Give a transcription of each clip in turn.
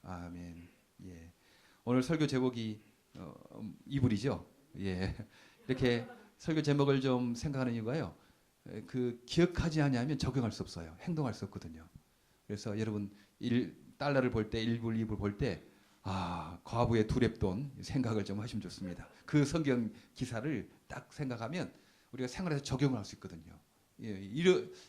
아멘. 예. 오늘 설교 제목이 이불이죠. 예. 이렇게 설교 제목을 좀 생각하는 이유가요. 그 기억하지 않으면 적용할 수 없어요. 행동할 수 없거든요. 그래서 여러분 달러를 볼 때, 일불, 이불 볼 때, 과부의 두렵돈 생각을 좀 하시면 좋습니다. 그 성경 기사를 딱 생각하면 우리가 생활에서 적용을 할 수 있거든요. 예,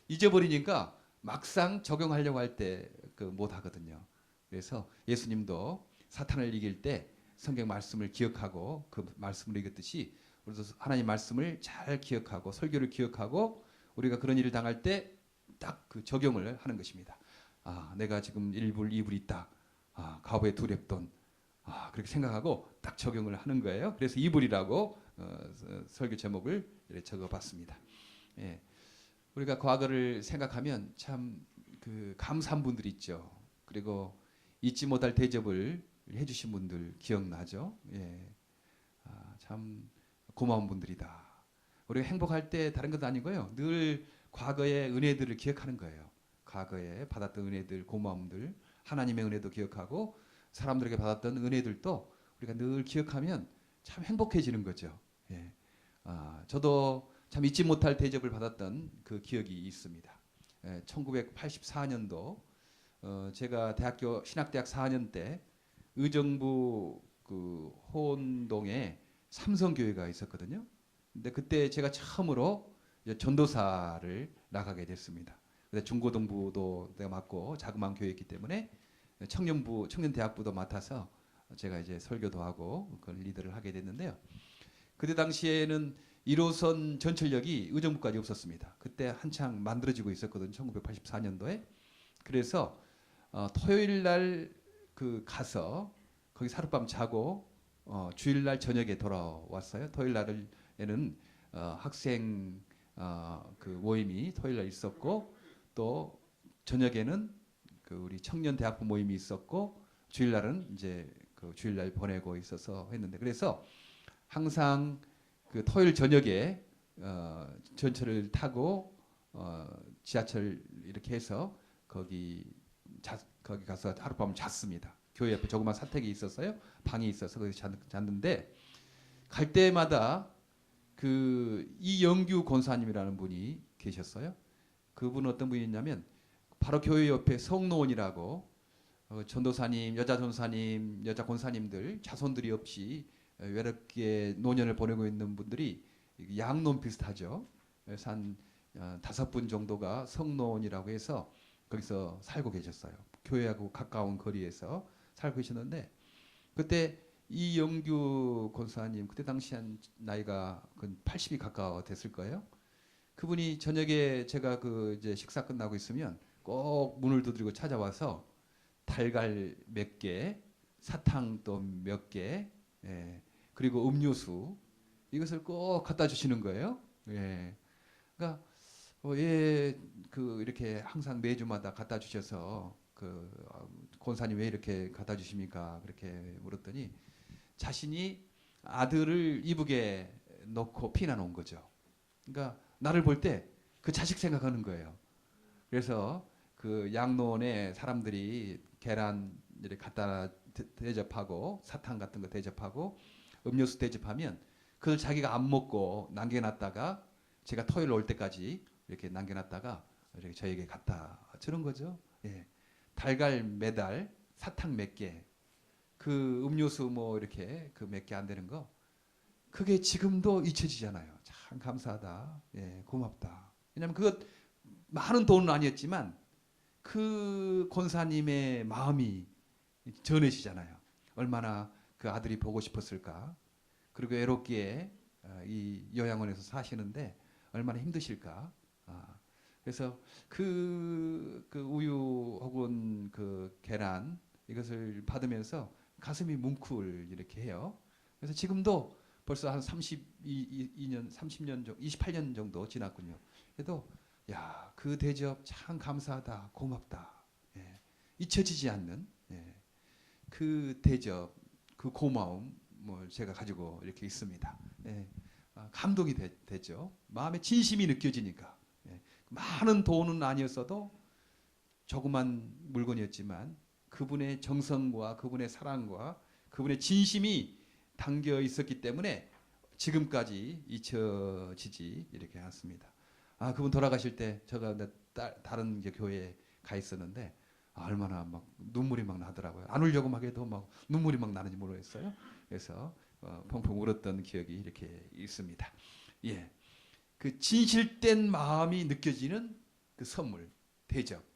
잊어버리니까 막상 적용하려고 할 때 못 하거든요. 그래서 예수님도 사탄을 이길 때 성경 말씀을 기억하고 그 말씀을 읽었듯이 우리도 하나님 말씀을 잘 기억하고 설교를 기억하고 우리가 그런 일을 당할 때 딱 그 적용을 하는 것입니다. 내가 지금 1불, 2불 있다. 과부의 두렵돈. 그렇게 생각하고 딱 적용을 하는 거예요. 그래서 2불이라고 설교 제목을 이렇게 적어봤습니다. 예. 우리가 과거를 생각하면 참 그 감사한 분들이 있죠. 그리고 잊지 못할 대접을 해주신 분들 기억나죠? 예. 참 고마운 분들이다. 우리가 행복할 때 다른 것도 아니고요. 늘 과거의 은혜들을 기억하는 거예요. 과거에 받았던 은혜들, 고마움들, 하나님의 은혜도 기억하고 사람들에게 받았던 은혜들도 우리가 늘 기억하면 참 행복해지는 거죠. 예. 저도 참 잊지 못할 대접을 받았던 그 기억이 있습니다. 1984년도 제가 신학대학 4년 때 의정부 그 호원동에 삼성교회가 있었거든요. 근데 그때 제가 처음으로 전도사를 나가게 됐습니다. 중고등부도 내가 맡고 자그마한 교회였기 때문에 청년대학부도 맡아서 제가 이제 설교도 하고 그런 리더를 하게 됐는데요. 그때 당시에는 1호선 전철역이 의정부까지 없었습니다. 그때 한창 만들어지고 있었거든요. 1984년도에. 그래서 토요일 날 가서 거기 하룻밤 자고 주일 날 저녁에 돌아왔어요. 토요일 날에는 학생 그 모임이 토요일 날 있었고 또 저녁에는 그 우리 청년 대학부 모임이 있었고 주일 날은 이제 그 주일 날 보내고 있어서 했는데 그래서 항상 그 토요일 저녁에 전철을 타고 지하철 이렇게 해서 거기 가서 하룻밤 잤습니다. 교회 옆에 조그만 사택이 있었어요. 방이 있어서 거기서 잤는데 갈 때마다 그 이영규 권사님이라는 분이 계셨어요. 그분은 어떤 분이냐면 바로 교회 옆에 성노원이라고 전도사님, 여자 전사님, 여자 권사님들 자손들이 없이 외롭게 노년을 보내고 있는 분들이 양론 비슷하죠. 그래서 한 5분 정도가 성노원이라고 해서 거기서 살고 계셨어요. 교회하고 가까운 거리에서 살고 계셨는데 그때 이영규 권사님 그때 당시 한 나이가 80이 가까워 됐을 거예요. 그분이 저녁에 제가 이제 식사 끝나고 있으면 꼭 문을 두드리고 찾아와서 달걀 몇 개, 사탕 또 몇 개, 그리고 음료수 이것을 꼭 갖다 주시는 거예요. 예. 그러니까 이렇게 항상 매주마다 갖다 주셔서 권사님 왜 이렇게 갖다 주십니까? 그렇게 물었더니 자신이 아들을 이북에 놓고 피난 온 거죠. 그러니까 나를 볼 때 그 자식 생각하는 거예요. 그래서 그 양로원에 사람들이 계란 이렇게 갖다 대접하고 사탕 같은 거 대접하고 음료수 대접하면 그걸 자기가 안 먹고 남겨놨다가 제가 토요일 올 때까지 이렇게 남겨놨다가 이렇게 저에게 갖다 주는 거죠. 예. 달걀 매달 사탕 몇 개, 그 음료수 뭐 이렇게 그 몇 개 안 되는 거, 그게 지금도 잊혀지잖아요. 참 감사하다. 예, 고맙다. 왜냐하면 그것 많은 돈은 아니었지만 그 권사님의 마음이 전해지잖아요. 얼마나 그 아들이 보고 싶었을까. 그리고 외롭게 이 요양원에서 사시는데 얼마나 힘드실까. 그래서 그 우유 혹은 그 계란 이것을 받으면서 가슴이 뭉클 이렇게 해요. 그래서 지금도 벌써 한 32년, 30년 정도, 28년 정도 지났군요. 그래도 그 대접 참 감사하다, 고맙다. 예. 잊혀지지 않는 그 대접, 그 고마움을 제가 가지고 이렇게 있습니다. 예. 감동이 되죠. 마음에 진심이 느껴지니까. 예. 많은 돈은 아니었어도 조그만 물건이었지만 그분의 정성과 그분의 사랑과 그분의 진심이 담겨 있었기 때문에 지금까지 잊혀지지 이렇게 않습니다. 그분 돌아가실 때 제가 다른 교회에 가 있었는데 얼마나 막 눈물이 막 나더라고요. 안 울려고 막 해도 막 눈물이 막 나는지 모르겠어요. 그래서 펑펑 울었던 기억이 이렇게 있습니다. 예, 그 진실된 마음이 느껴지는 그 선물, 대접,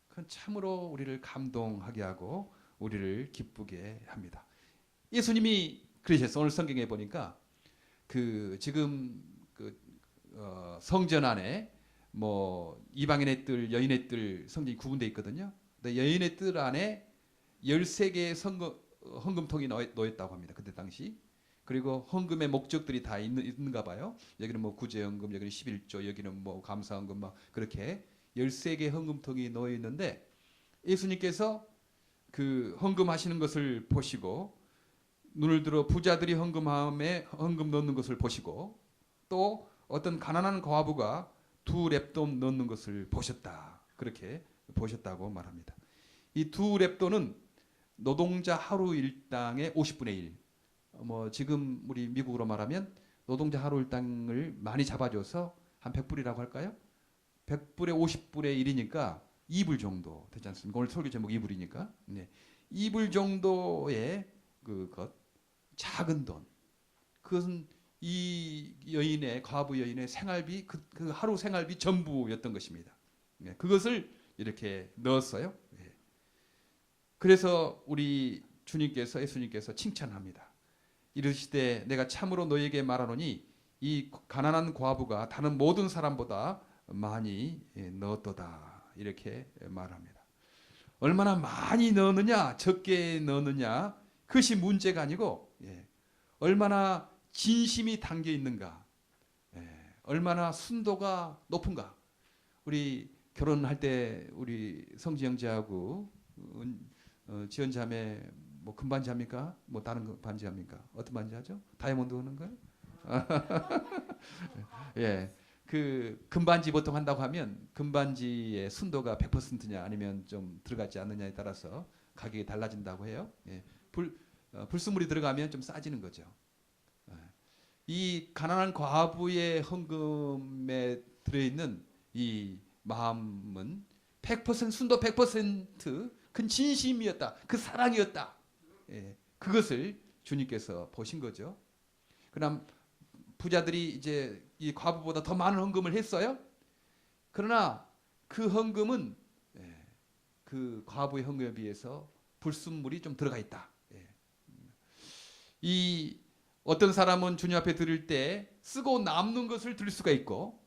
그건 참으로 우리를 감동하게 하고 우리를 기쁘게 합니다. 예수님이 그러셨어요. 오늘 성경에 보니까 그 지금 그 성전 안에 뭐 이방인의 뜰, 여인의 뜰 성경이 구분되어 있거든요. 근데 여인의 뜰 안에 13개의 헌금통이 놓였다고 합니다. 그때 당시. 그리고 헌금의 목적들이 다 있는가 봐요. 여기는 뭐 구제헌금, 여기는 11조, 여기는 뭐 감사헌금 막 그렇게 13개 헌금통이 놓여 있는데 예수님께서 그 헌금하시는 것을 보시고 눈을 들어 부자들이 헌금 넣는 것을 보시고 또 어떤 가난한 과부가 2렙돈 넣는 것을 보셨다. 그렇게 보셨다고 말합니다. 이 2렙돈은 노동자 하루 일당의 50분의 1. 뭐 지금 우리 미국으로 말하면 노동자 하루 일당을 많이 잡아줘서 한 100불이라고 할까요? 100불에 50불의 1이니까 2불 정도 되지 않습니까? 오늘 설교 제목 2불이니까. 네. 2불 정도의 그것 작은 돈. 그것은 이 여인의 과부 여인의 생활비 그 하루 생활비 전부였던 것입니다. 네. 그것을 이렇게 넣었어요. 네. 그래서 우리 주님께서 예수님께서 칭찬합니다. 이르시되 내가 참으로 너에게 말하노니 이 가난한 과부가 다른 모든 사람보다 많이 넣었도다. 이렇게 말합니다. 얼마나 많이 넣느냐 적게 넣느냐 그것이 문제가 아니고 얼마나 진심이 담겨 있는가, 얼마나 순도가 높은가. 우리 결혼할 때 우리 성지 형제하고 지연자매 뭐 금반지합니까? 뭐 다른 반지합니까? 어떤 반지하죠? 다이아몬드 하는 거요? 예. 그 금반지 보통 한다고 하면 금반지의 순도가 100%냐 아니면 좀 들어가지 않느냐에 따라서 가격이 달라진다고 해요. 예. 불순물이 들어가면 좀 싸지는 거죠. 이 가난한 과부의 헌금에 들어있는 이 마음은 100% 순도 100%큰 진심이었다. 그 사랑이었다. 예. 그것을 주님께서 보신 거죠. 그럼 부자들이 이제 이 과부보다 더 많은 헌금을 했어요. 그러나 그 헌금은 그 과부의 헌금에 비해서 불순물이 좀 들어가 있다. 이 어떤 사람은 주님 앞에 드릴 때 쓰고 남는 것을 드릴 수가 있고,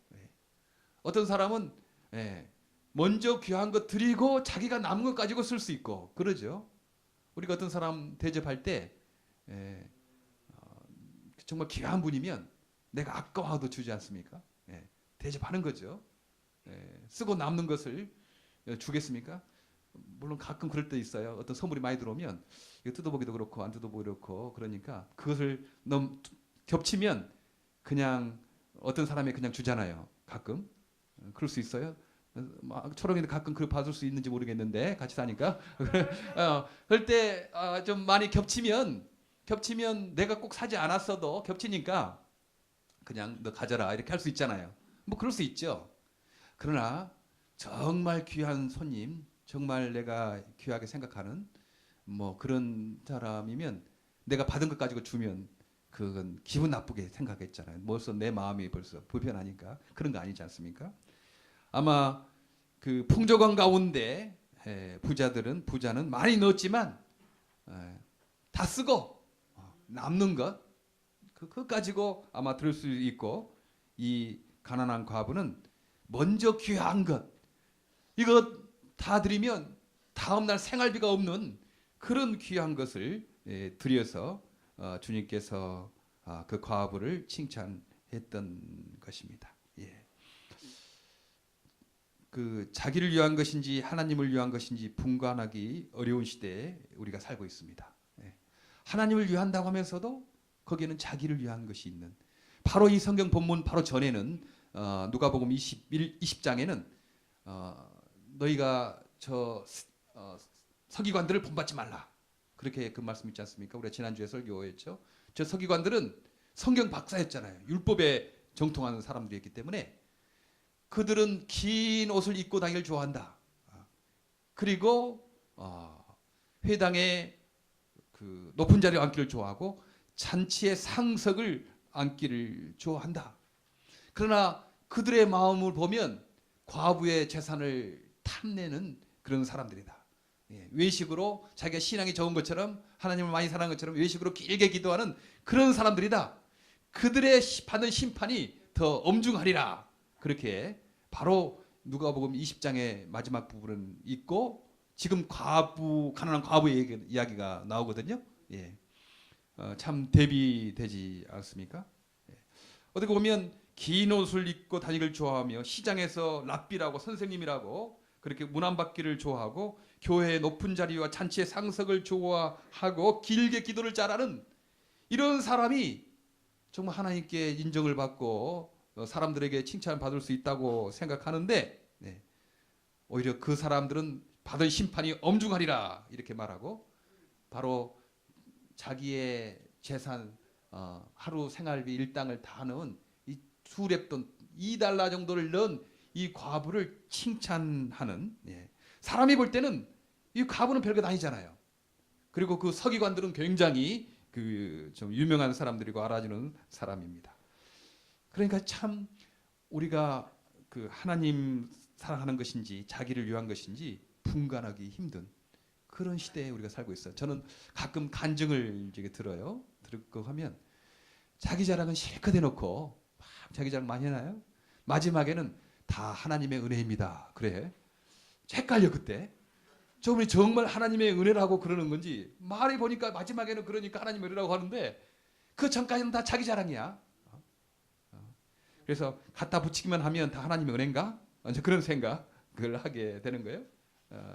어떤 사람은 먼저 귀한 것 드리고 자기가 남은 것 가지고 쓸 수 있고 그러죠. 우리가 어떤 사람 대접할 때 정말 귀한 분이면 내가 아까워도 주지 않습니까? 대접하는 거죠. 쓰고 남는 것을 주겠습니까? 물론 가끔 그럴 때 있어요. 어떤 선물이 많이 들어오면 이거 뜯어보기도 그렇고 안 뜯어보기도 그렇고 그러니까 그것을 너무 겹치면 그냥 어떤 사람이 그냥 주잖아요. 가끔 그럴 수 있어요. 초롱이도 가끔 그걸 받을 수 있는지 모르겠는데 같이 사니까 그럴 때 좀 많이 겹치면 내가 꼭 사지 않았어도 겹치니까 그냥 너 가져라 이렇게 할 수 있잖아요. 뭐 그럴 수 있죠. 그러나 정말 귀한 손님, 정말 내가 귀하게 생각하는 뭐 그런 사람이면 내가 받은 것 가지고 주면 그건 기분 나쁘게 생각했잖아요. 벌써 내 마음이 벌써 불편하니까 그런 거 아니지 않습니까? 아마 그 풍족한 가운데 부자는 많이 넣었지만 다 쓰고 남는 것 그거 가지고 아마 들을 수 있고 이 가난한 과부는 먼저 귀한 것 이거 다 드리면 다음날 생활비가 없는 그런 귀한 것을 드려서 주님께서 그 과부를 칭찬했던 것입니다. 예. 그 자기를 위한 것인지 하나님을 위한 것인지 분간하기 어려운 시대에 우리가 살고 있습니다. 하나님을 위한다고 하면서도 거기에는 자기를 위한 것이 있는 바로 이 성경 본문 바로 전에는 누가복음 20장에는 너희가 저 서기관들을 본받지 말라. 그렇게 그 말씀 있지 않습니까? 우리가 지난주에 설교했죠. 저 서기관들은 성경 박사였잖아요. 율법에 정통하는 사람들이었기 때문에 그들은 긴 옷을 입고 다니기를 좋아한다. 그리고 회당에 그 높은 자리에 앉기를 좋아하고 잔치의 상석을 앉기를 좋아한다. 그러나 그들의 마음을 보면 과부의 재산을 탐내는 그런 사람들이다. 외식으로 자기가 신앙이 좋은 것처럼 하나님을 많이 사랑하는 것처럼 외식으로 길게 기도하는 그런 사람들이다. 그들의 받는 심판이 더 엄중하리라. 그렇게 바로 누가복음 20장의 마지막 부분은 있고 지금 가난한 과부의 이야기가 나오거든요. 예. 참 대비되지 않습니까? 예. 어떻게 보면 긴 옷을 입고 다니기를 좋아하며 시장에서 랍비라고 선생님이라고 그렇게 문안받기를 좋아하고 교회의 높은 자리와 잔치의 상석을 좋아하고 길게 기도를 잘하는 이런 사람이 정말 하나님께 인정을 받고 사람들에게 칭찬을 받을 수 있다고 생각하는데 네. 오히려 그 사람들은 받은 심판이 엄중하리라 이렇게 말하고 바로 자기의 재산 하루 생활비 일당을 다 넣은 이 수랩돈 2달러 정도를 넣은 이 과부를 칭찬하는 예. 사람이 볼 때는 이 과부는 별것 아니잖아요. 그리고 그 서기관들은 굉장히 그 좀 유명한 사람들이고 알아주는 사람입니다. 그러니까 참 우리가 그 하나님 사랑하는 것인지 자기를 위한 것인지 분간하기 힘든 그런 시대에 우리가 살고 있어요. 저는 가끔 간증을 들어요. 듣고 하면 자기 자랑은 실컷 해놓고 막 자기 자랑 많이 해놔요. 마지막에는 다 하나님의 은혜입니다. 그래. 헷갈려 그때. 저분이 정말 하나님의 은혜라고 그러는 건지 말해 보니까 마지막에는 그러니까 하나님의 은혜라고 하는데 그 전까지는 다 자기 자랑이야. 그래서 갖다 붙이기만 하면 다 하나님의 은혜인가? 이제 그런 생각을 하게 되는 거예요.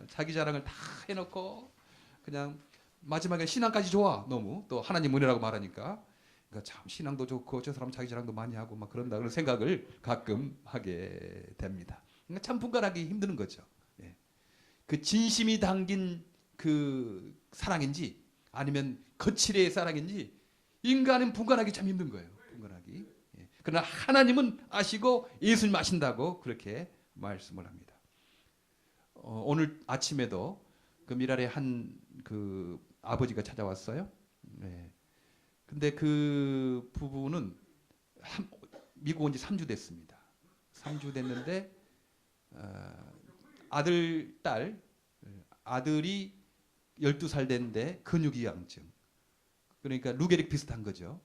자기 자랑을 다 해놓고 그냥 마지막에 신앙까지 좋아 너무 또 하나님 은혜라고 말하니까 그러니까 참 신앙도 좋고 저 사람 자기 자랑도 많이 하고 막 그런다 그런 생각을 가끔 하게 됩니다. 그러니까 참 분간하기 힘든 거죠. 예. 그 진심이 담긴 그 사랑인지 아니면 거칠의 사랑인지 인간은 분간하기 참 힘든 거예요. 분간하기. 예. 그러나 하나님은 아시고 예수님 아신다고 그렇게 말씀을 합니다. 오늘 아침에도 그 미랄의 한 그 아버지가 찾아왔어요. 네. 근데 그 부부는 미국 온 지 3주 됐습니다. 3주 됐는데 아들, 딸, 아들이 12살 됐는데 근육이양증. 그러니까 루게릭 비슷한 거죠.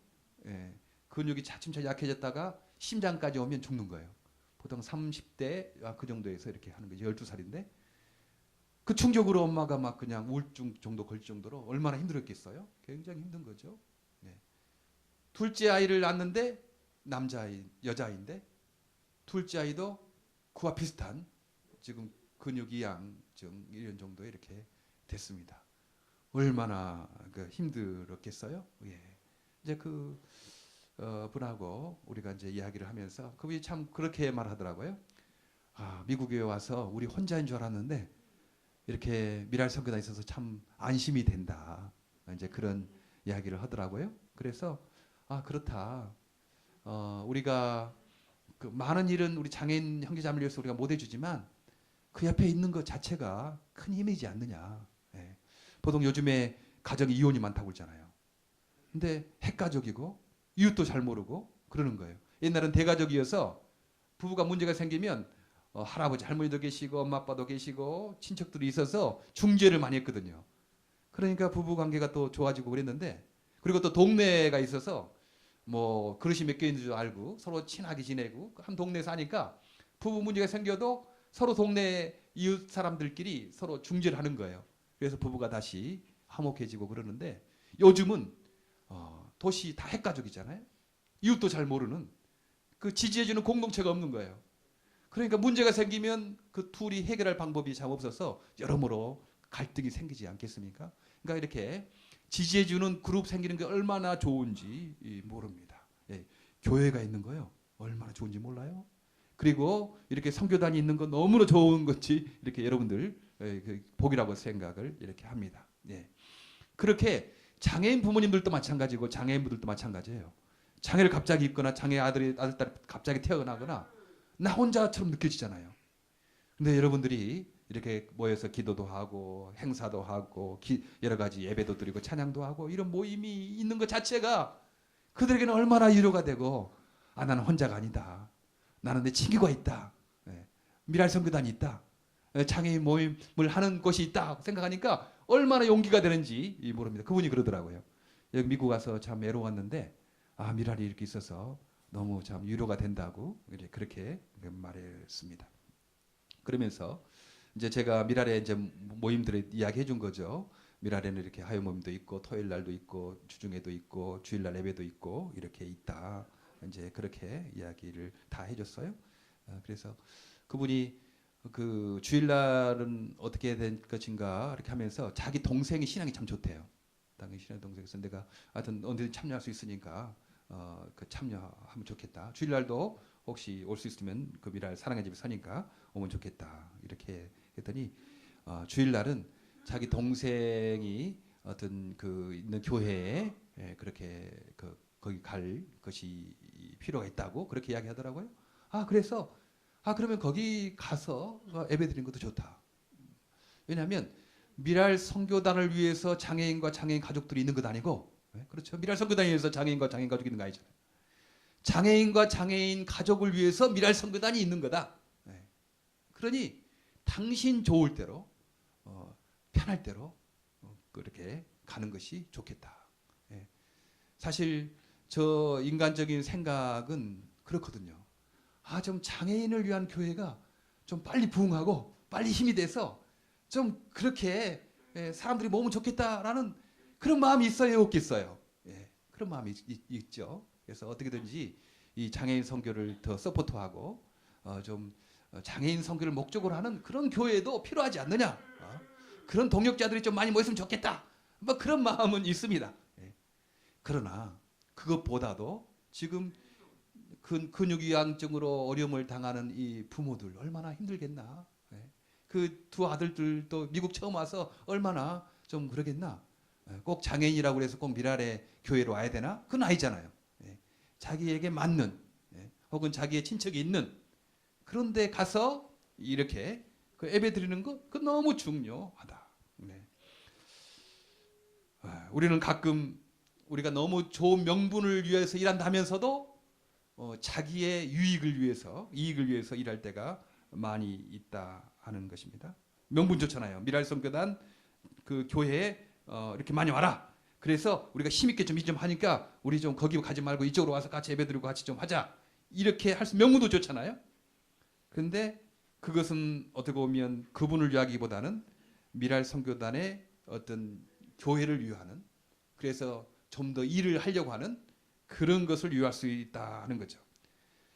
예. 근육이 차츰차츰 약해졌다가 심장까지 오면 죽는 거예요. 보통 30대 그 정도에서 이렇게 하는 거죠. 12살인데 그 충격으로 엄마가 막 그냥 우울증 정도 걸 정도로 얼마나 힘들었겠어요? 굉장히 힘든 거죠. 네. 둘째 아이를 낳았는데 남자아이, 여자아이인데 둘째 아이도 그와 비슷한 지금 근육이양증 이런 정도 이렇게 됐습니다. 얼마나 힘들었겠어요? 예. 이제 그 분하고 우리가 이제 이야기를 하면서 그분이 참 그렇게 말하더라고요. 미국에 와서 우리 혼자인 줄 알았는데 이렇게 미랄 선교단에 있어서 참 안심이 된다. 이제 그런 이야기를 하더라고요. 그래서 그렇다. 우리가 그 많은 일은 우리 장애인 형제자매를 위해서 우리가 못 해주지만 그 옆에 있는 것 자체가 큰 힘이지 않느냐. 예. 보통 요즘에 가정이 이혼이 많다고 그러잖아요. 근데 핵가족이고 이웃도 잘 모르고 그러는 거예요. 옛날은 대가족이어서 부부가 문제가 생기면 할아버지 할머니도 계시고 엄마 아빠도 계시고 친척들이 있어서 중재를 많이 했거든요. 그러니까 부부 관계가 또 좋아지고 그랬는데 그리고 또 동네가 있어서 뭐 그릇이 몇 개 있는 줄 알고 서로 친하게 지내고 한 동네 사니까 부부 문제가 생겨도 서로 동네 이웃 사람들끼리 서로 중재를 하는 거예요. 그래서 부부가 다시 화목해지고 그러는데 요즘은 도시 다 핵가족이잖아요. 이웃도 잘 모르는 그 지지해주는 공동체가 없는 거예요. 그러니까 문제가 생기면 그 둘이 해결할 방법이 잘 없어서 여러모로 갈등이 생기지 않겠습니까? 그러니까 이렇게 지지해주는 그룹 생기는 게 얼마나 좋은지 모릅니다. 예, 교회가 있는 거요. 얼마나 좋은지 몰라요. 그리고 이렇게 선교단이 있는 거 너무나 좋은 건지 이렇게 여러분들 그 복이라고 생각을 이렇게 합니다. 예. 그렇게 장애인 부모님들도 마찬가지고 장애인분들도 마찬가지예요. 장애를 갑자기 입거나 장애 아들이 아들딸이 갑자기 태어나거나 나 혼자처럼 느껴지잖아요. 근데 여러분들이 이렇게 모여서 기도도 하고 행사도 하고 여러 가지 예배도 드리고 찬양도 하고 이런 모임이 있는 것 자체가 그들에게는 얼마나 위로가 되고 나는 혼자가 아니다. 나는 내 친구가 있다. 미랄 선교단이 있다. 장애인 모임을 하는 곳이 있다 생각하니까 얼마나 용기가 되는지 모릅니다. 그분이 그러더라고요. 여기 미국 와서 참 외로웠는데 미랄이 이렇게 있어서 너무 참 위로가 된다고 그렇게 말했습니다. 그러면서 이제 제가 미랄에 이제 모임들에 이야기해 준 거죠. 미랄에는 이렇게 하여 모임도 있고 토요일 날도 있고 주중에도 있고 주일날 예배도 있고 이렇게 있다. 이제 그렇게 이야기를 다 해줬어요. 그래서 그분이 그 주일날은 어떻게 된 것인가 이렇게 하면서 자기 동생이 신앙이 참 좋대요. 당연히 신앙 동생에서 내가 하여튼 언제든 참여할 수 있으니까 그 참여하면 좋겠다. 주일날도 혹시 올 수 있으면 그 미랄 사랑의 집에 서니까 오면 좋겠다. 이렇게 했더니 주일날은 자기 동생이 어떤 그 있는 교회에 그렇게 거기 갈 것이 필요가 있다고 그렇게 이야기하더라고요. 그래서 그러면 거기 가서 예배 드리는 것도 좋다. 왜냐하면 미랄 선교단을 위해서 장애인과 장애인 가족들이 있는 것 아니고 그렇죠. 미랄 선교단을 위해서 장애인과 장애인 가족이 있는 거 아니잖아요. 장애인과 장애인 가족을 위해서 미랄 선교단이 있는 거다. 그러니 당신 좋을 대로 편할 대로 그렇게 가는 것이 좋겠다. 사실 저 인간적인 생각은 그렇거든요. 좀 장애인을 위한 교회가 좀 빨리 부흥하고 빨리 힘이 돼서 좀 그렇게 사람들이 모으면 좋겠다라는 그런 마음이 있어요, 없겠어요? 그런 마음이 있죠. 그래서 어떻게든지 이 장애인 선교를 더 서포트하고 좀 장애인 선교를 목적으로 하는 그런 교회도 필요하지 않느냐? 그런 동역자들이 좀 많이 모였으면 좋겠다. 뭐 그런 마음은 있습니다. 그러나 그것보다도 지금 근육이양증으로 어려움을 당하는 이 부모들 얼마나 힘들겠나? 그 두 아들들도 미국 처음 와서 얼마나 좀 그러겠나? 꼭 장애인이라고 해서 꼭 미랄의 교회로 와야 되나? 그건 아니잖아요. 자기에게 맞는 혹은 자기의 친척이 있는 그런데 가서 이렇게 그 예배 드리는 거 그 너무 중요하다. 우리는 가끔 우리가 너무 좋은 명분을 위해서 일한다면서도 자기의 유익을 위해서 이익을 위해서 일할 때가 많이 있다 하는 것입니다. 명분 좋잖아요. 미랄 선교단 그 교회에 이렇게 많이 와라. 그래서 우리가 힘있게 좀 하니까 우리 좀 거기 가지 말고 이쪽으로 와서 같이 예배드리고 같이 좀 하자. 이렇게 할 수 명분도 좋잖아요. 그런데 그것은 어떻게 보면 그분을 위하기보다는 미랄 선교단의 어떤 교회를 위하는 그래서 좀 더 일을 하려고 하는 그런 것을 위할 수 있다 하는 거죠.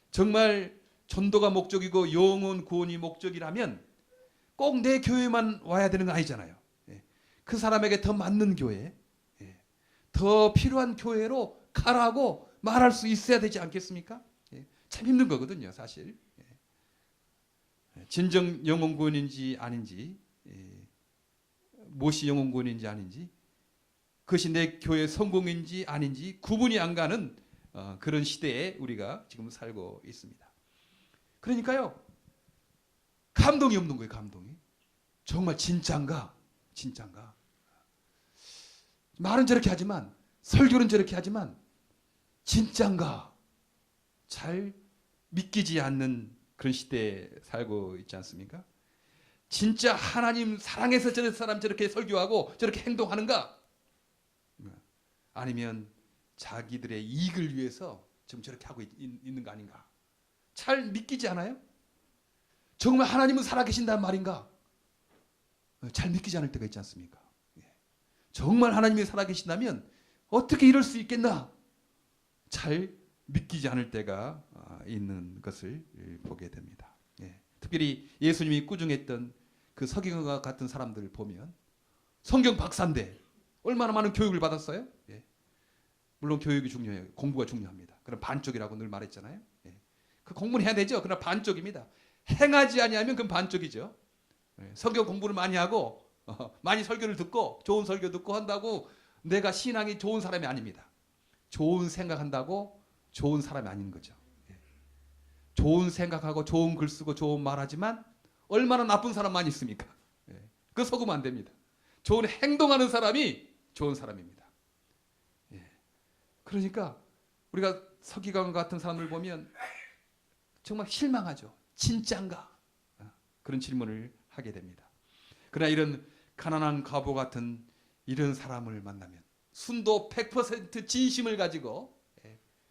정말 전도가 목적이고 영혼 구원이 목적이라면 꼭 내 교회만 와야 되는 거 아니잖아요. 그 사람에게 더 맞는 교회, 더 필요한 교회로 가라고 말할 수 있어야 되지 않겠습니까? 참 힘든 거거든요, 사실. 진정 영혼 구원인지 아닌지, 무엇이 영혼 구원인지 아닌지, 그것이 내 교회 성공인지 아닌지 구분이 안 가는 그런 시대에 우리가 지금 살고 있습니다. 그러니까요, 감동이 없는 거예요, 감동이. 정말 진짠가? 진짠가? 말은 저렇게 하지만, 설교는 저렇게 하지만, 진짠가? 잘 믿기지 않는 그런 시대에 살고 있지 않습니까? 진짜 하나님 사랑해서 저 사람 저렇게 설교하고 저렇게 행동하는가? 아니면 자기들의 이익을 위해서 지금 저렇게 하고 있는 거 아닌가? 잘 믿기지 않아요? 정말 하나님은 살아계신다는 말인가? 잘 믿기지 않을 때가 있지 않습니까? 정말 하나님이 살아계신다면 어떻게 이럴 수 있겠나? 잘 믿기지 않을 때가 있는 것을 보게 됩니다. 특별히 예수님이 꾸중했던 그 서기관과 같은 사람들을 보면 성경 박사인데 얼마나 많은 교육을 받았어요? 물론 교육이 중요해요. 공부가 중요합니다. 그럼 반쪽이라고 늘 말했잖아요. 그 공부는 해야 되죠. 그러나 반쪽입니다. 행하지 아니하면 그건 반쪽이죠. 성경 공부를 많이 하고 많이 설교를 듣고 좋은 설교 듣고 한다고 내가 신앙이 좋은 사람이 아닙니다. 좋은 생각한다고 좋은 사람이 아닌 거죠. 좋은 생각하고 좋은 글 쓰고 좋은 말하지만 얼마나 나쁜 사람만 있습니까? 그거 속으면 안 됩니다. 좋은 행동하는 사람이 좋은 사람입니다. 그러니까 우리가 서기관 같은 사람을 보면 정말 실망하죠. 진짠가? 그런 질문을 하게 됩니다. 그러나 이런 가난한 과부 같은 이런 사람을 만나면 순도 100% 진심을 가지고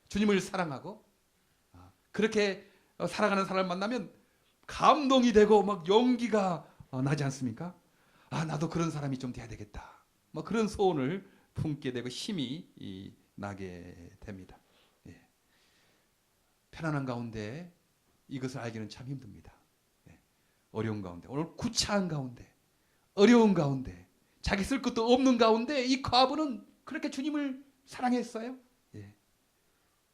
주님을 사랑하고 그렇게 살아가는 사람을 만나면 감동이 되고 막 용기가 나지 않습니까? 나도 그런 사람이 좀 돼야 되겠다. 뭐 그런 소원을 품게 되고 힘이 나게 됩니다. 편안한 가운데 이것을 알기는 참 힘듭니다. 어려운 가운데, 오늘 구차한 가운데, 어려운 가운데, 자기 쓸 것도 없는 가운데 이 과부는 그렇게 주님을 사랑했어요.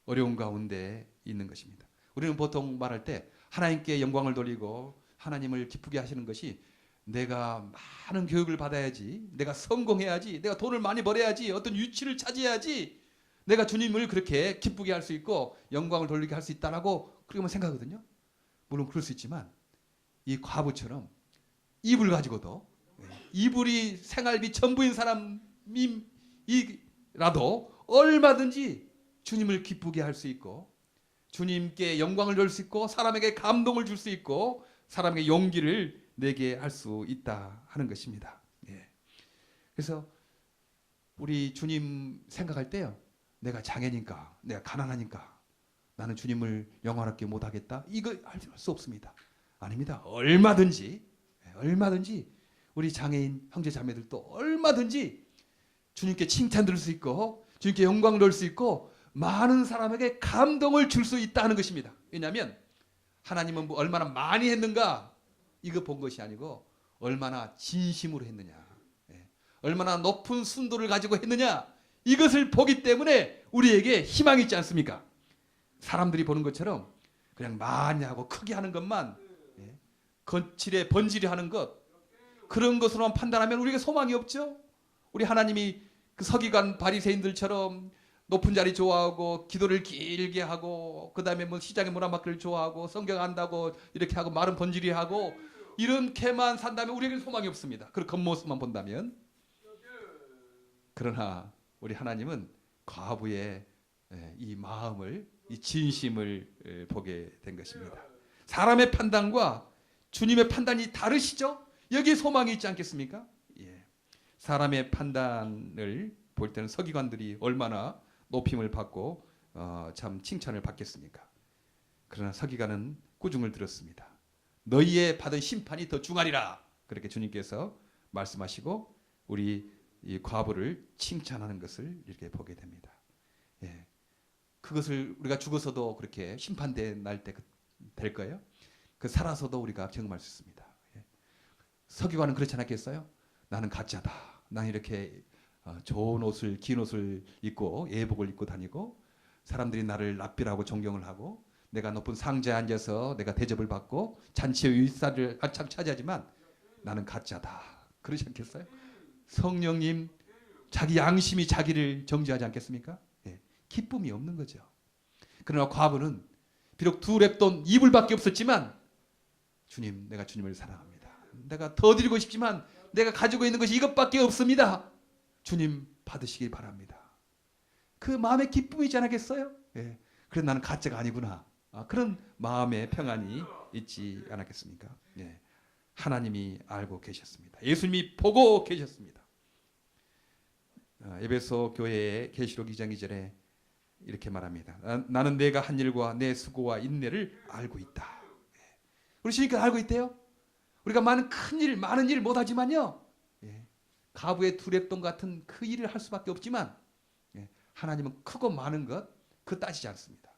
어려운 가운데 있는 것입니다. 우리는 보통 말할 때 하나님께 영광을 돌리고 하나님을 기쁘게 하시는 것이 내가 많은 교육을 받아야지, 내가 성공해야지, 내가 돈을 많이 벌어야지, 어떤 위치를 차지해야지 내가 주님을 그렇게 기쁘게 할 수 있고 영광을 돌리게 할 수 있다라고 그렇게 생각하거든요. 물론 그럴 수 있지만 이 과부처럼 이불 가지고도 이불이 생활비 전부인 사람이라도 얼마든지 주님을 기쁘게 할 수 있고 주님께 영광을 돌릴 수 있고 사람에게 감동을 줄 수 있고 사람에게 용기를 내게 할 수 있다 하는 것입니다. 그래서 우리 주님 생각할 때요. 내가 장애니까, 내가 가난하니까 나는 주님을 영원하게 못하겠다. 이거 할 수 없습니다. 아닙니다. 얼마든지 우리 장애인 형제 자매들도 얼마든지 주님께 칭찬 들을 수 있고 주님께 영광 돌릴 수 있고 많은 사람에게 감동을 줄 수 있다는 것입니다. 왜냐하면 하나님은 뭐 얼마나 많이 했는가 이거 본 것이 아니고 얼마나 진심으로 했느냐, 얼마나 높은 순도를 가지고 했느냐 이것을 보기 때문에 우리에게 희망이 있지 않습니까? 사람들이 보는 것처럼 그냥 많이 하고 크게 하는 것만 거칠에 번지르 하는 것 그런 것으로만 판단하면 우리에게 소망이 없죠. 우리 하나님이 그 서기관 바리새인들처럼 높은 자리 좋아하고 기도를 길게 하고 그 다음에 뭐 시장에 문화마켓을 좋아하고 성경 안다고 이렇게 하고 말은 번지르 하고 이렇게만 산다면 우리에게는 소망이 없습니다. 그 겉모습만 본다면. 그러나 우리 하나님은 과부의 이 마음을 이 진심을 보게 된 것입니다. 사람의 판단과 주님의 판단이 다르시죠? 여기에 소망이 있지 않겠습니까? 사람의 판단을 볼 때는 서기관들이 얼마나 높임을 받고 참 칭찬을 받겠습니까? 그러나 서기관은 꾸중을 들었습니다. 너희의 받은 심판이 더 중하리라. 그렇게 주님께서 말씀하시고 우리 이 과부를 칭찬하는 것을 이렇게 보게 됩니다. 그것을 우리가 죽어서도 그렇게 심판대 날 때 될 거예요. 그 살아서도 우리가 경험할 수 있습니다. 서기관은 그렇지 않았겠어요? 나는 가짜다. 나는 이렇게 좋은 옷을 긴 옷을 입고 예복을 입고 다니고 사람들이 나를 랍비라고 존경을 하고 내가 높은 상자에 앉아서 내가 대접을 받고 잔치의 윗살을 한창 차지하지만 나는 가짜다. 그러지 않겠어요? 성령님 자기 양심이 자기를 정죄하지 않겠습니까? 기쁨이 없는 거죠. 그러나 과부는 비록 두 렙돈 이불밖에 없었지만 주님 내가 주님을 사랑합니다. 내가 더 드리고 싶지만 내가 가지고 있는 것이 이것밖에 없습니다. 주님 받으시길 바랍니다. 그 마음의 기쁨이지 않겠어요? 그래서 나는 가짜가 아니구나. 그런 마음의 평안이 있지 않았겠습니까? 하나님이 알고 계셨습니다. 예수님이 보고 계셨습니다. 에베소 교회의 계시록 2장 2절에 이렇게 말합니다. 나는 내가 한 일과 내 수고와 인내를 알고 있다. 우리 주님께서 알고 있대요. 우리가 많은 일 못하지만요. 가부의 두렙돈 같은 그 일을 할 수밖에 없지만 하나님은 크고 많은 것 그거 따지지 않습니다.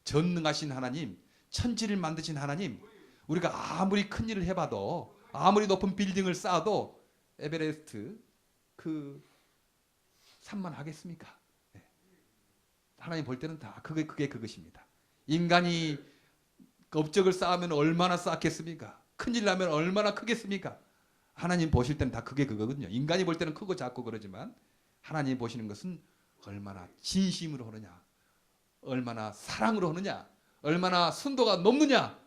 전능하신 하나님, 천지를 만드신 하나님, 우리가 아무리 큰 일을 해봐도 아무리 높은 빌딩을 쌓아도 에베레스트 그 산만 하겠습니까? 하나님 볼 때는 다 그게 그것입니다. 인간이 업적을 쌓으면 얼마나 쌓겠습니까? 큰일 나면 얼마나 크겠습니까? 하나님 보실 때는 다 그게 그거거든요. 인간이 볼 때는 크고 작고 그러지만 하나님 보시는 것은 얼마나 진심으로 하느냐, 얼마나 사랑으로 하느냐, 얼마나 순도가 높느냐.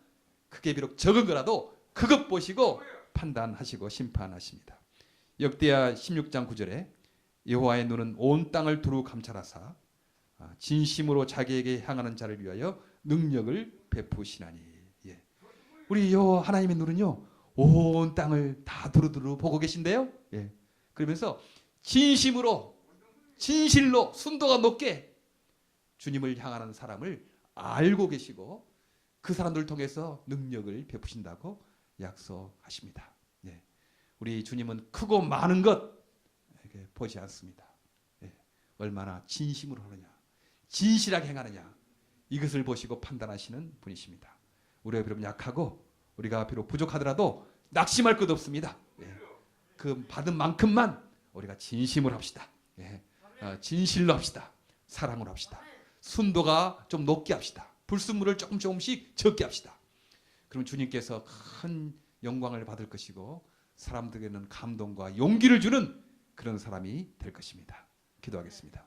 그게 비록 적은 거라도 그것 보시고 판단하시고 심판하십니다. 역대하 16장 9절에 여호와의 눈은 온 땅을 두루 감찰하사 진심으로 자기에게 향하는 자를 위하여 능력을 베푸시나니. 예. 우리 여호와 하나님의 눈은요 온 땅을 다 두루두루 보고 계신데요. 예. 그러면서 진심으로 진실로 순도가 높게 주님을 향하는 사람을 알고 계시고 그 사람들을 통해서 능력을 베푸신다고 약속하십니다. 예. 우리 주님은 크고 많은 것 보지 않습니다. 예. 얼마나 진심으로 하느냐, 진실하게 행하느냐, 이것을 보시고 판단하시는 분이십니다. 우리가 비록 약하고 우리가 비록 부족하더라도 낙심할 것 없습니다. 예. 그 받은 만큼만 우리가 진심으로 합시다. 예. 진실로 합시다. 사랑으로 합시다. 순도가 좀 높게 합시다. 불순물을 조금씩 적게 합시다. 그럼 주님께서 큰 영광을 받을 것이고 사람들에게는 감동과 용기를 주는 그런 사람이 될 것입니다. 기도하겠습니다.